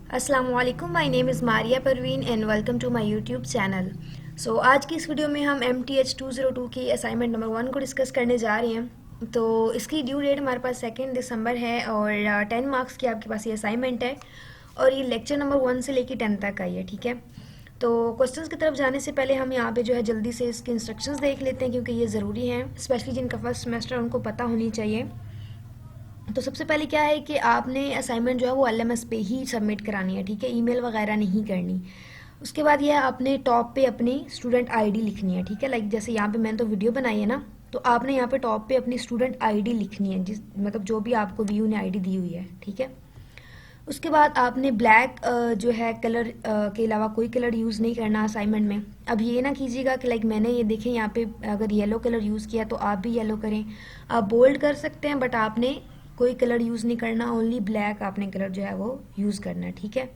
अस्सलाम वालेकुम, my name is Maria Parveen and welcome to my YouTube channel. आज की इस वीडियो में हम MTH 202 की असाइनमेंट नंबर 1 को डिस्कस करने जा रहे हैं। तो इसकी ड्यू डेट हमारे पास 2 दिसंबर है और 10 मार्क्स की आपके पास ये असाइनमेंट है और ये लेक्चर नंबर 1 से लेकर 10 तक आई है। ठीक है, तो क्वेश्चंस की तरफ जाने से पहले हम यहाँ पे जो है जल्दी से इसके इंस्ट्रक्शंस देख लेते हैं क्योंकि ये ज़रूरी हैं, स्पेशली जिनका फर्स्ट सेमेस्टर उनको पता होनी चाहिए। तो सबसे पहले क्या है कि आपने असाइनमेंट जो है वो LMS पे ही सबमिट करानी है। ठीक है, ईमेल वगैरह नहीं करनी। उसके बाद ये आपने टॉप पे अपनी स्टूडेंट आईडी लिखनी है। ठीक है, लाइक जैसे यहाँ पे मैंने तो वीडियो बनाई है ना, तो आपने यहाँ पे टॉप पे अपनी स्टूडेंट आईडी लिखनी है, जिस मतलब जो भी आपको व्यू ने आईडी दी हुई है। ठीक है, उसके बाद आपने ब्लैक जो है कलर के अलावा कोई कलर यूज़ नहीं करना असाइनमेंट में। अब ये ना कीजिएगा कि लाइक मैंने ये देखें यहाँ पे अगर येलो कलर यूज़ किया तो आप भी येलो करें। आप बोल्ड कर सकते हैं बट आपने कोई कलर यूज़ नहीं करना, ओनली ब्लैक आपने कलर जो है वो यूज़ करना है। ठीक है,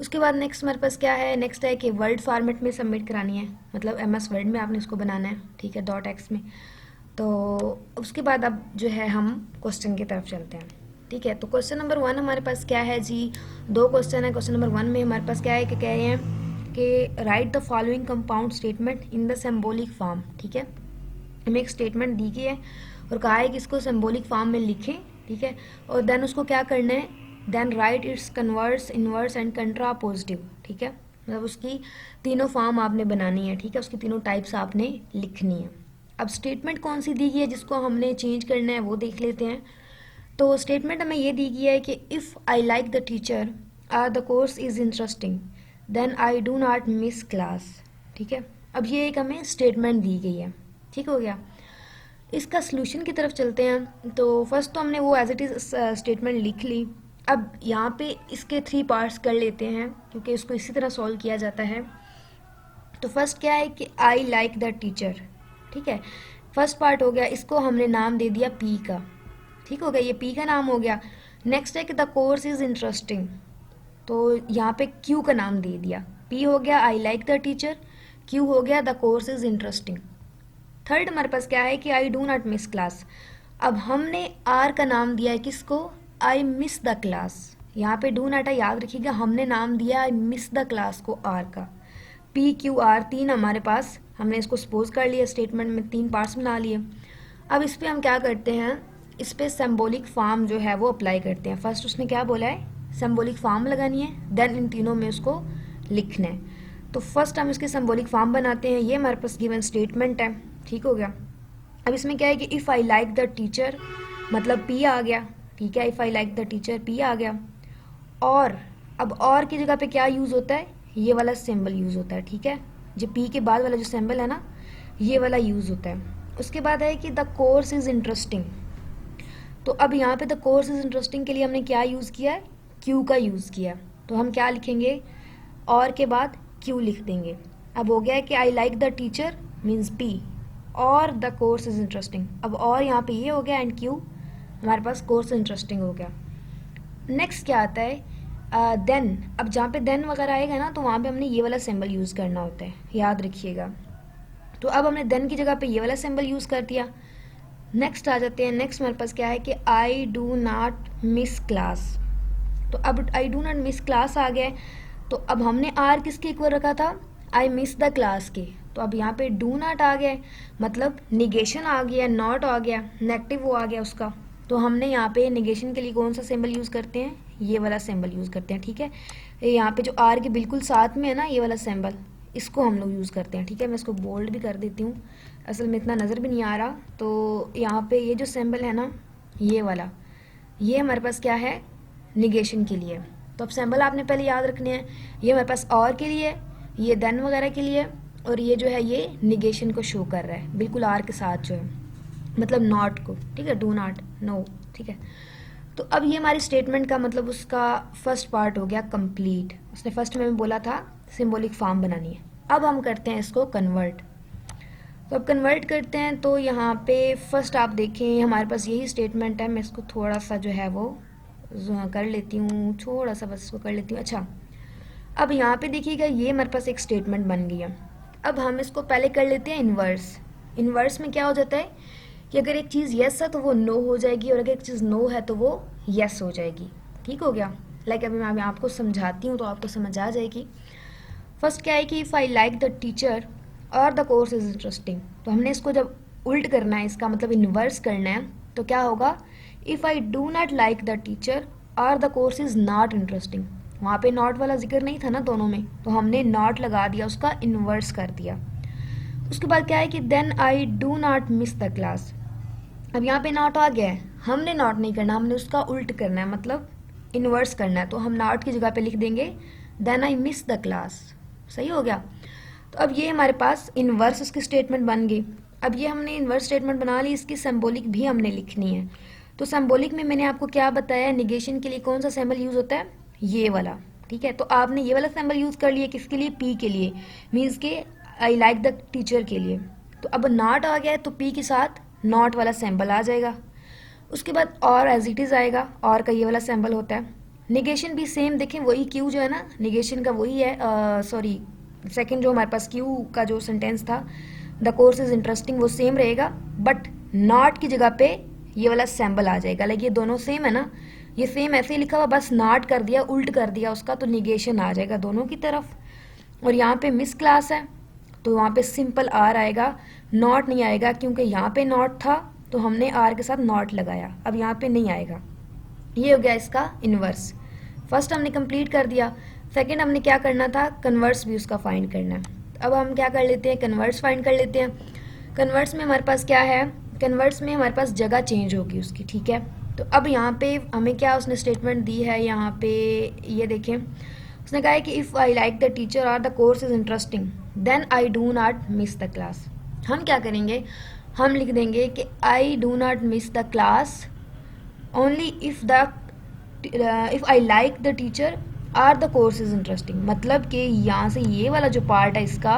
उसके बाद नेक्स्ट हमारे पास क्या है, नेक्स्ट है कि वर्ड फॉर्मेट में सबमिट करानी है, मतलब MS वर्ड में आपने इसको बनाना है। ठीक है, .x में। तो उसके बाद अब जो है हम क्वेश्चन की तरफ चलते हैं। ठीक है, तो क्वेश्चन नंबर 1 हमारे पास क्या है जी, 2 क्वेश्चन है। क्वेश्चन नंबर 1 में हमारे पास क्या है कि कह रहे हैं कि right the following compound statement in the symbolic form. ठीक है, हमें एक स्टेटमेंट दी गई है और कहा है कि इसको सिंबॉलिक फॉर्म में लिखें। ठीक है, और देन उसको क्या करना है, then write its converse, inverse and contrapositive. ठीक है, मतलब उसकी तीनों फॉर्म आपने बनानी है। ठीक है, उसकी तीनों टाइप्स आपने लिखनी है। अब स्टेटमेंट कौन सी दी गई है जिसको हमने चेंज करना है वो देख लेते हैं। तो स्टेटमेंट हमें ये दी गई है कि if I like the teacher or the course is interesting then I do not miss class. ठीक है, अब ये एक हमें स्टेटमेंट दी गई है। ठीक हो गया, इसका सलूशन की तरफ चलते हैं। तो फर्स्ट तो हमने वो एज इट इज़ स्टेटमेंट लिख ली। अब यहाँ पे इसके 3 पार्ट्स कर लेते हैं क्योंकि इसको इसी तरह सॉल्व किया जाता है। तो फर्स्ट क्या है कि आई लाइक द टीचर। ठीक है, फर्स्ट पार्ट हो गया, इसको हमने नाम दे दिया पी का। ठीक हो गया, ये पी का नाम हो गया। नेक्स्ट है कि द कोर्स इज़ इंटरेस्टिंग, तो यहाँ पे क्यू का नाम दे दिया। पी हो गया आई लाइक द टीचर, क्यू हो गया the course is interesting. Third हमारे पास क्या है कि I do not miss class. अब हमने आर का नाम दिया है किसको, आई मिस द क्लास। यहाँ पे डू नॉट याद रखिएगा, हमने नाम दिया आई मिस द क्लास को आर का। पी क्यू आर 3 हमारे पास, हमने इसको सपोज कर लिया, स्टेटमेंट में 3 पार्ट्स बना लिए। अब इस पर हम क्या करते हैं, इस पर सिंबॉलिक फॉर्म जो है वो अप्लाई करते हैं। फर्स्ट उसने क्या बोला है, सिंबॉलिक फॉर्म लगानी है, देन इन तीनों में उसको लिखना है। तो फर्स्ट हम इसके सिंबॉलिक फॉर्म बनाते हैं। ये हमारे पास गिवन स्टेटमेंट है। ठीक हो गया, अब इसमें क्या है कि if I like the teacher, मतलब पी आ गया। ठीक है, if I like the teacher P आ गया। और अब और की जगह पे क्या यूज़ होता है, ये वाला सिंबल यूज़ होता है। ठीक है, जो पी के बाद वाला जो सिंबल है ना, ये वाला यूज़ होता है। उसके बाद है कि द कोर्स इज़ इंटरेस्टिंग। तो अब यहाँ पे द कोर्स इज़ इंटरेस्टिंग के लिए हमने क्या यूज़ किया है, क्यू का यूज़ किया। तो हम क्या लिखेंगे, और के बाद क्यू लिख देंगे। अब हो गया है कि I like the teacher means P और द कोर्स इज़ इंटरेस्टिंग। अब और यहाँ पे ये हो गया एंड क्यू, हमारे पास कोर्स इंटरेस्टिंग हो गया। नेक्स्ट क्या आता है, देन। अब जहाँ पे देन वगैरह आएगा ना तो वहाँ पे हमने ये वाला सिंबल यूज़ करना होता है, याद रखिएगा। तो अब हमने देन की जगह पे ये वाला सिंबल यूज़ कर दिया। नेक्स्ट आ जाते हैं, नेक्स्ट हमारे पास क्या है कि I do not miss class. तो अब I do not miss class आ गया। तो अब हमने आर किसके इक्वल रखा था, आई मिस द क्लास के। तो अब यहाँ पे डू नॉट आ गया, मतलब निगेशन आ गया, नॉट आ गया, नेगेटिव वो आ गया उसका। तो हमने यहाँ पे निगेशन के लिए कौन सा सिंबल यूज़ करते हैं, ये वाला सिंबल यूज़ करते हैं। ठीक है, यहाँ पे जो आर के बिल्कुल साथ में है ना ये वाला सिंबल, इसको हम लोग यूज़ करते हैं। ठीक है, मैं इसको बोल्ड भी कर देती हूँ, असल में इतना नज़र भी नहीं आ रहा। तो यहाँ पे ये जो सिंबल है ना, ये वाला, ये हमारे पास क्या है, निगेशन के लिए। तो अब सिंबल आपने पहले याद रखने हैं। ये हमारे पास और के लिए, ये देन वगैरह के लिए, और ये जो है ये निगेशन को शो कर रहा है बिल्कुल आर के साथ जो है, मतलब नॉट को। ठीक है, डू नॉट, नो। ठीक है, तो अब ये हमारी स्टेटमेंट का मतलब उसका फर्स्ट पार्ट हो गया कंप्लीट। उसने फर्स्ट में बोला था सिंबॉलिक फॉर्म बनानी है। अब हम करते हैं इसको कन्वर्ट। तो अब कन्वर्ट करते हैं, तो यहाँ पे फर्स्ट आप देखें हमारे पास यही स्टेटमेंट है। मैं इसको थोड़ा सा जो है वो कर लेती हूँ, थोड़ा सा बस इसको कर लेती हूँ। अच्छा, अब यहाँ पे देखिएगा ये हमारे पास एक स्टेटमेंट बन गई है। अब हम इसको पहले कर लेते हैं इन्वर्स। इन्वर्स में क्या हो जाता है कि अगर एक चीज़ येस है तो वो नो हो जाएगी, और अगर एक चीज़ नो है तो वो येस हो जाएगी। ठीक हो गया, लाइक अभी मैं आपको समझाती हूँ तो आपको समझ आ जाएगी। फर्स्ट क्या है कि if I like the teacher और द कोर्स इज़ इंटरेस्टिंग, तो हमने इसको जब उल्ट करना है, इसका मतलब इन्वर्स करना है, तो क्या होगा, if I do not like the teacher और the course is not interesting. वहाँ पे नॉट वाला जिक्र नहीं था ना दोनों में, तो हमने नॉट लगा दिया, उसका इन्वर्स कर दिया। उसके बाद क्या है कि then I do not miss the class. अब यहाँ पे नॉट आ गया है, हमने नॉट नहीं करना, हमने उसका उल्ट करना है, मतलब इन्वर्स करना है। तो हम नॉट की जगह पे लिख देंगे then I miss the class. सही हो गया। तो अब ये हमारे पास इन्वर्स उसकी स्टेटमेंट बन गई। अब ये हमने इन्वर्स स्टेटमेंट बना ली, इसकी सिंबॉलिक भी हमने लिखनी है। तो सिंबॉलिक में मैंने आपको क्या बताया, निगेशन के लिए कौन सा सिंबल यूज़ होता है, ये वाला। ठीक है, तो आपने ये वाला सिंबल यूज़ कर लिया, किसके लिए, पी के लिए, मीन्स के आई लाइक द टीचर के लिए। तो अब नॉट आ गया है तो पी के साथ नॉट वाला सिंबल आ जाएगा। उसके बाद और एज इट इज़ आएगा, और का ये वाला सिंबल होता है। निगेशन भी सेम, देखें वही क्यू जो है ना, निगेशन का वही है, सॉरी सेकंड जो हमारे पास क्यू का जो सेंटेंस था, द कोर्स इज इंटरेस्टिंग, वो सेम रहेगा, बट नॉट की जगह पे ये वाला सिंबल आ जाएगा। लाइक ये दोनों सेम है ना, ये सेम ऐसे ही लिखा हुआ, बस नॉट कर दिया, उल्ट कर दिया उसका, तो निगेशन आ जाएगा दोनों की तरफ। और यहाँ पे मिस क्लास है तो वहाँ पे सिंपल आर आएगा, नॉट नहीं आएगा, क्योंकि यहाँ पे नॉट था तो हमने आर के साथ नॉट लगाया, अब यहाँ पे नहीं आएगा। ये हो गया इसका इन्वर्स। फर्स्ट हमने कंप्लीट कर दिया। सेकंड हमने क्या करना था, कन्वर्स भी उसका फाइंड करना है। अब हम क्या कर लेते हैं, कन्वर्स फाइंड कर लेते हैं। कन्वर्स में हमारे पास क्या है, कन्वर्स में हमारे पास जगह चेंज होगी उसकी। ठीक है, तो अब यहाँ पे हमें क्या उसने स्टेटमेंट दी है, यहाँ पे ये देखें, उसने कहा है कि if I like the teacher और the course is interesting then I do not miss the class. हम क्या करेंगे, हम लिख देंगे कि I do not miss the class only if I like the teacher or the course is interesting. मतलब कि यहाँ से ये वाला जो पार्ट है इसका,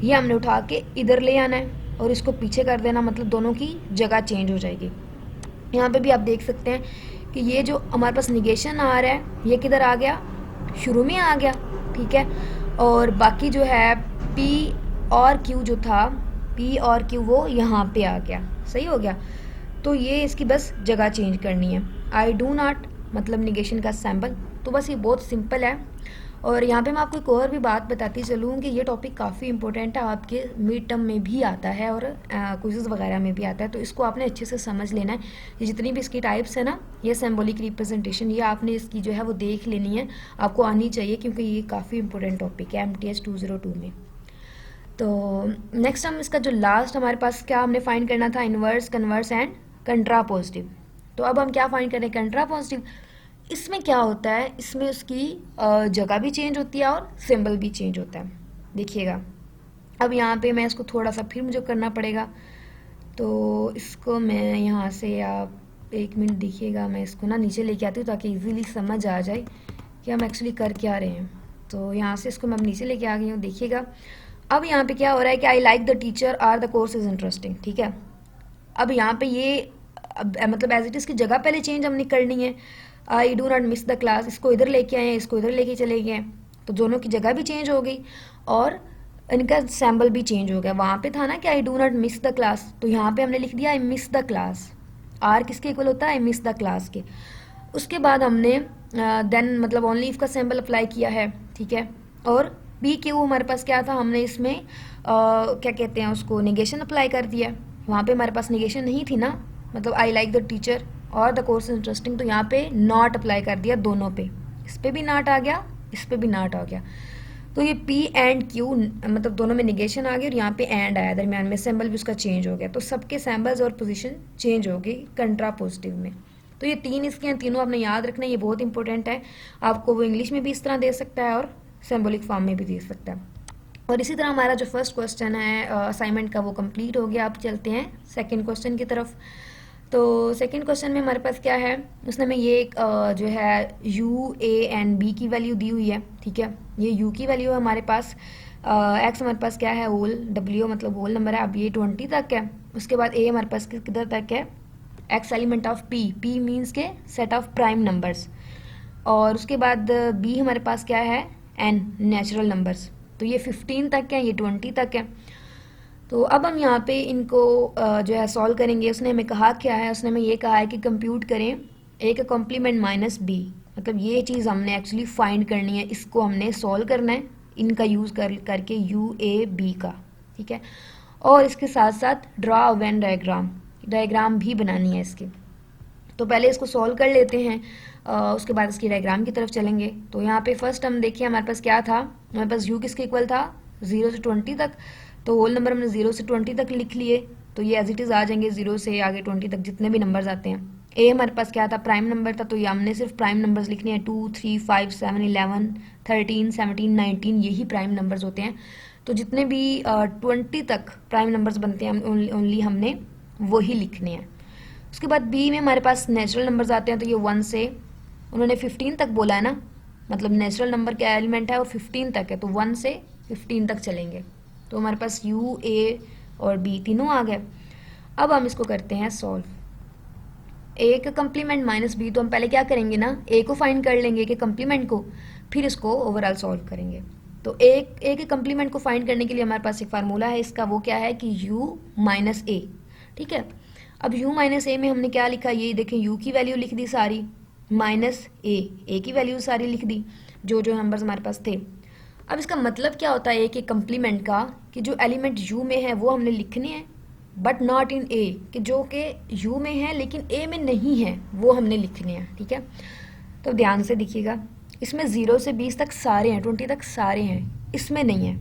ये हमने उठा के इधर ले आना है और इसको पीछे कर देना, मतलब दोनों की जगह चेंज हो जाएगी। यहाँ पे भी आप देख सकते हैं कि ये जो हमारे पास निगेशन आ रहा है, ये किधर आ गया, शुरू में आ गया। ठीक है, और बाकी जो है पी और क्यू जो था, पी और क्यू वो यहाँ पे आ गया। सही हो गया। तो ये इसकी बस जगह चेंज करनी है। आई डू नॉट मतलब निगेशन का सैम्पल। तो बस ये बहुत सिंपल है। और यहाँ पे मैं आपको एक और भी बात बताती चलूँ कि ये टॉपिक काफ़ी इंपॉर्टेंट है, आपके मिड टर्म में भी आता है और क्विज़ वगैरह में भी आता है, तो इसको आपने अच्छे से समझ लेना है। ये जितनी भी इसकी टाइप्स है ना, ये सिंबॉलिक रिप्रेजेंटेशन, ये आपने इसकी जो है वो देख लेनी है, आपको आनी चाहिए, क्योंकि ये काफ़ी इंपॉर्टेंट टॉपिक है MTH 202 में। तो नेक्स्ट हम इसका जो लास्ट हमारे पास क्या हमने फाइंड करना था, इन्वर्स, कन्वर्स एंड कंट्रापोजिटिव। तो अब हम क्या फाइंड करें, कंट्रापोजिटिव। इसमें क्या होता है, इसमें उसकी जगह भी चेंज होती है और सिंबल भी चेंज होता है। देखिएगा, अब यहाँ पे मैं इसको थोड़ा सा फिर मुझे करना पड़ेगा, तो इसको मैं यहाँ से, आप एक मिनट देखिएगा, मैं इसको ना नीचे लेके आती हूँ ताकि इजीली समझ आ जाए कि हम एक्चुअली कर क्या रहे हैं। तो यहाँ से इसको मैं नीचे लेके आ गई हूँ। देखिएगा, अब यहाँ पे क्या हो रहा है कि I like the teacher or the course is interesting. ठीक है, अब यहाँ पे ये मतलब एज इट इज़ की जगह पहले चेंज हमने करनी है। आई do not miss the class, इसको इधर लेके आए हैं, इसको इधर लेके चले गए, तो दोनों की जगह भी चेंज हो गई और इनका सैम्बल भी चेंज हो गया। वहाँ पे था ना कि I do not miss the class, तो यहाँ पे हमने लिख दिया I miss the class. Are किसके इक्वल होता है, आई मिस द क्लास के। उसके बाद हमने देन मतलब ओनली इफ का सैम्बल अप्लाई किया है। ठीक है, और बी क्यू हमारे पास क्या था, हमने इसमें क्या कहते हैं उसको, निगेशन अप्लाई कर दिया। वहाँ पे हमारे पास निगेशन नहीं थी ना, मतलब आई लाइक द टीचर और द कोर्स इंटरेस्टिंग, तो यहाँ पे नॉट अप्लाई कर दिया दोनों पे। इस पर भी नॉट आ गया, इस पर भी नॉट आ गया। तो ये पी एंड क्यू मतलब दोनों में निगेशन आ गई और यहाँ पे एंड आया दरमियान में, सिंबल भी उसका चेंज हो गया। तो सबके सैम्बल्स और पोजीशन चेंज हो गई कंट्रापोजिटिव में। तो ये तीन इसके हैं, तीनों आपने याद रखना है, ये बहुत इंपॉर्टेंट है। आपको वो इंग्लिश में भी इस तरह दे सकता है और सिंबॉलिक फॉर्म में भी दे सकता है। और इसी तरह हमारा जो फर्स्ट क्वेश्चन है असाइनमेंट का वो कंप्लीट हो गया। आप चलते हैं सेकंड क्वेश्चन की तरफ। तो सेकंड क्वेश्चन में हमारे पास क्या है, उसने में ये एक जो है यू, ए एंड बी की वैल्यू दी हुई है। ठीक है, ये यू की वैल्यू है हमारे पास, एक्स हमारे पास क्या है होल, डब्ल्यू मतलब होल नंबर है, अब ये 20 तक है। उसके बाद ए हमारे पास किधर तक है, x element of P, P means के सेट ऑफ प्राइम नंबर्स। और उसके बाद बी हमारे पास क्या है, एन नेचुरल नंबर्स। तो ये 15 तक है, ये 20 तक है। तो अब हम यहाँ पे इनको जो है सॉल्व करेंगे। उसने हमें कहा क्या है, उसने हमें ये कहा है कि कंप्यूट करें ए का कॉम्प्लीमेंट माइनस बी। मतलब ये चीज़ हमने एक्चुअली फाइंड करनी है, इसको हमने सॉल्व करना है इनका यूज़ करके यू ए बी का, ठीक है। और इसके साथ साथ ड्रा अ वेन डायग्राम भी बनानी है इसकी। तो पहले इसको सॉल्व कर लेते हैं, उसके बाद इसकी डायग्राम की तरफ चलेंगे। तो यहाँ पे फर्स्ट हम देखिए हमारे पास क्या था, हमारे पास u किसके इक्वल था 0 से 20 तक, तो होल नंबर हमने 0 से 20 तक लिख लिए, तो ये एज इट इज़ आ जाएंगे 0 से आगे 20 तक जितने भी नंबर्स आते हैं। a हमारे पास क्या था, प्राइम नंबर था, तो ये हमने सिर्फ प्राइम नंबर्स लिखने हैं, 2 3 5 7 11 13 17 19, यही प्राइम नंबर्स होते हैं। तो जितने भी 20 तक प्राइम नंबर्स बनते हैं ओनली हमने वही लिखने हैं। उसके बाद बी में हमारे पास नेचुरल नंबर्स आते हैं, तो ये 1 से उन्होंने 15 तक बोला है ना, मतलब नेचुरल नंबर का एलिमेंट है और 15 तक है, तो 1 से 15 तक चलेंगे। तो हमारे पास यू ए और बी तीनों आ गए। अब हम इसको करते हैं सॉल्व। ए का कंप्लीमेंट माइनस बी, तो हम पहले क्या करेंगे ना, ए को फाइंड कर लेंगे के कंप्लीमेंट को, फिर इसको ओवरऑल सॉल्व करेंगे। तो ए के कंप्लीमेंट को फाइंड करने के लिए हमारे पास एक फार्मूला है इसका, वो क्या है कि यू माइनस ए, ठीक है। अब u माइनस ए में हमने क्या लिखा, ये देखें u की वैल्यू लिख दी सारी, माइनस ए की वैल्यू सारी लिख दी, जो जो नंबर्स हमारे पास थे। अब इसका मतलब क्या होता है ए के कंप्लीमेंट का, कि जो एलिमेंट u में है वो हमने लिखने हैं, बट नॉट इन ए, कि जो कि u में है लेकिन a में नहीं है वो हमने लिखने हैं, ठीक है। तो ध्यान से देखिएगा, इसमें 0 से 20 तक सारे हैं, 20 तक सारे हैं, इसमें नहीं है।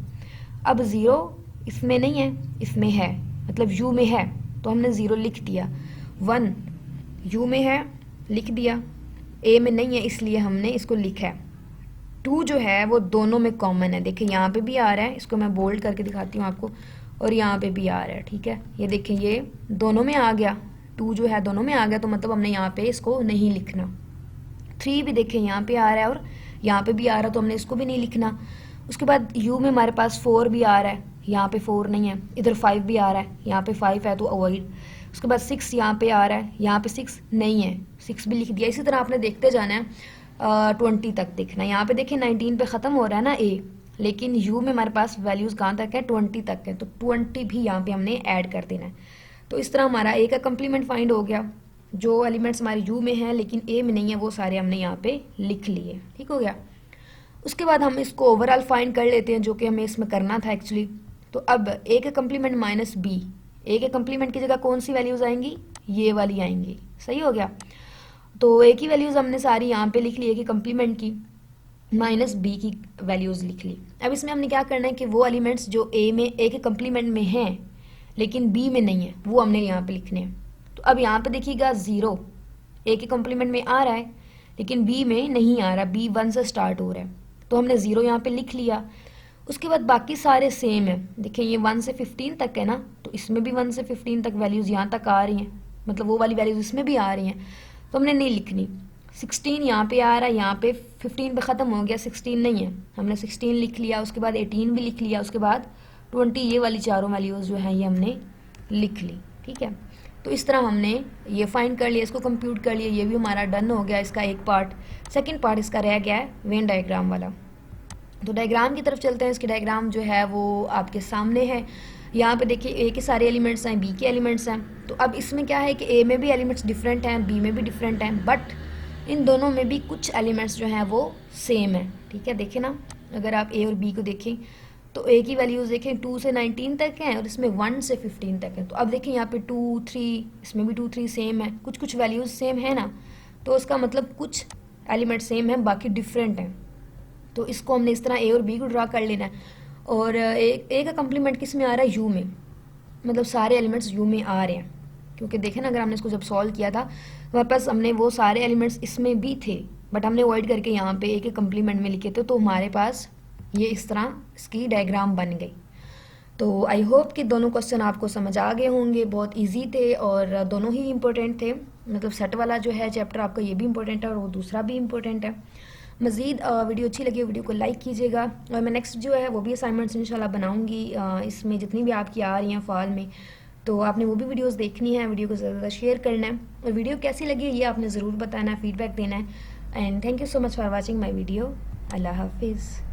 अब 0 इसमें नहीं है, इसमें है, मतलब u में है तो हमने 0 लिख दिया, 1 u में है लिख दिया, a में नहीं है इसलिए हमने इसको लिखा है। 2 जो है वो दोनों में कॉमन है, देखिए यहाँ पे भी आ रहा है, इसको मैं बोल्ड करके दिखाती हूँ आपको, और यहाँ पे भी आ रहा है, ठीक है। ये देखें ये दोनों में आ गया, 2 जो है दोनों में आ गया, तो मतलब हमने यहाँ पे इसको नहीं लिखना। 3 भी देखें यहाँ पे आ रहा है और यहाँ पे भी आ रहा है, तो हमने इसको भी नहीं लिखना। उसके बाद u में हमारे पास 4 भी आ रहा है, यहाँ पे 4 नहीं है, इधर 5 भी आ रहा है, यहाँ पे 5 है तो अवॉइड। उसके बाद 6 यहाँ पे आ रहा है, यहाँ पे 6 नहीं है, 6 भी लिख दिया। इसी तरह आपने देखते जाना है, 20 तक देखना। यहाँ पे देखिए 19 पे ख़त्म हो रहा है ना a, लेकिन u में हमारे पास वैल्यूज़ कहाँ तक है, 20 तक है, तो 20 भी यहाँ पे हमने ऐड कर देना है। तो इस तरह हमारा a का कंप्लीमेंट फाइंड हो गया, जो एलिमेंट्स हमारे u में हैं लेकिन a में नहीं है वो सारे हमने यहाँ पे लिख लिए, ठीक हो गया। उसके बाद हम इसको ओवरऑल फाइंड कर लेते हैं, जो कि हमें इसमें करना था एक्चुअली। तो अब a के कंप्लीमेंट माइनस बी, a के कंप्लीमेंट की जगह कौन सी वैल्यूज़ आएंगी, ये वाली आएंगी, सही हो गया। तो a की वैल्यूज़ हमने सारी यहाँ पे लिख ली, a के कंप्लीमेंट की, माइनस बी की वैल्यूज़ लिख ली। अब इसमें हमने क्या करना है कि वो एलिमेंट्स जो a के कंप्लीमेंट में हैं लेकिन b में नहीं है वो हमने यहाँ पे लिखने हैं। तो अब यहाँ पे देखिएगा 0 a के कंप्लीमेंट में आ रहा है लेकिन b में नहीं आ रहा, b 1 से स्टार्ट हो रहा है, तो हमने 0 यहाँ पे लिख लिया। उसके बाद बाकी सारे सेम है, देखिए ये 1 से 15 तक है ना, तो इसमें भी 1 से 15 तक वैल्यूज़ यहाँ तक आ रही हैं, मतलब वो वाली वैल्यूज़ इसमें भी आ रही हैं, तो हमने नहीं लिखनी। 16 यहाँ पे आ रहा है, यहाँ पे 15 पे ख़त्म हो गया, 16 नहीं है, हमने 16 लिख लिया। उसके बाद 18 भी लिख लिया, उसके बाद 20, ये वाली चारों वैल्यूज़ जो हैं ये हमने लिख ली, ठीक है। तो इस तरह हमने ये फाइंड कर लिया, इसको कंप्यूट कर लिया, ये भी हमारा डन हो गया, इसका एक पार्ट। सेकंड पार्ट इसका रह गया है वेन डायग्राम वाला। तो डायग्राम की तरफ चलते हैं। इसकी डायग्राम जो है वो आपके सामने है। यहाँ पे देखिए ए के सारे एलिमेंट्स हैं, बी के एलिमेंट्स हैं। तो अब इसमें क्या है कि ए में भी एलिमेंट्स डिफरेंट हैं, बी में भी डिफरेंट हैं, बट इन दोनों में भी कुछ एलिमेंट्स जो हैं वो सेम है, ठीक है। देखिए ना, अगर आप ए और बी को देखें तो ए की वैल्यूज़ देखें 2 से 19 तक हैं और इसमें 1 से 15 तक है। तो अब देखें यहाँ पे 2 3, इसमें भी 2 3 सेम है, कुछ कुछ वैल्यूज़ सेम है ना, तो इसका मतलब कुछ एलिमेंट सेम हैं बाकी डिफरेंट हैं। तो इसको हमने इस तरह ए और बी को ड्रा कर लेना है। और ए का कंप्लीमेंट किस में आ रहा है, यू में, मतलब सारे एलिमेंट्स यू में आ रहे हैं, क्योंकि देखें ना अगर हमने इसको जब सॉल्व किया था हमारे पास हमने वो सारे एलिमेंट्स इसमें भी थे, बट हमने अवॉइड करके यहाँ पे ए के कंप्लीमेंट में लिखे थे, तो हमारे पास ये इस तरह इसकी डायग्राम बन गई। तो आई होप कि दोनों क्वेश्चन आपको समझ आ गए होंगे, बहुत इजी थे और दोनों ही इम्पोर्टेंट थे। मतलब सेट वाला जो है चैप्टर आपका ये भी इम्पोर्टेंट है और वो दूसरा भी इम्पोर्टेंट है। मज़ीद वीडियो अच्छी लगी वीडियो को लाइक कीजिएगा, और मैं नेक्स्ट जो है वो भी असाइनमेंट्स इंशाल्लाह बनाऊंगी इसमें जितनी भी आपकी आ रही हैं फ़ाल में, तो आपने वो भी वीडियोस देखनी है, वीडियो को ज़्यादा शेयर करना है, और वीडियो कैसी लगी ये आपने ज़रूर बताना है, फ़ीडबैक देना है। And thank you so much for watching my video. अल्लाह हाफिज़।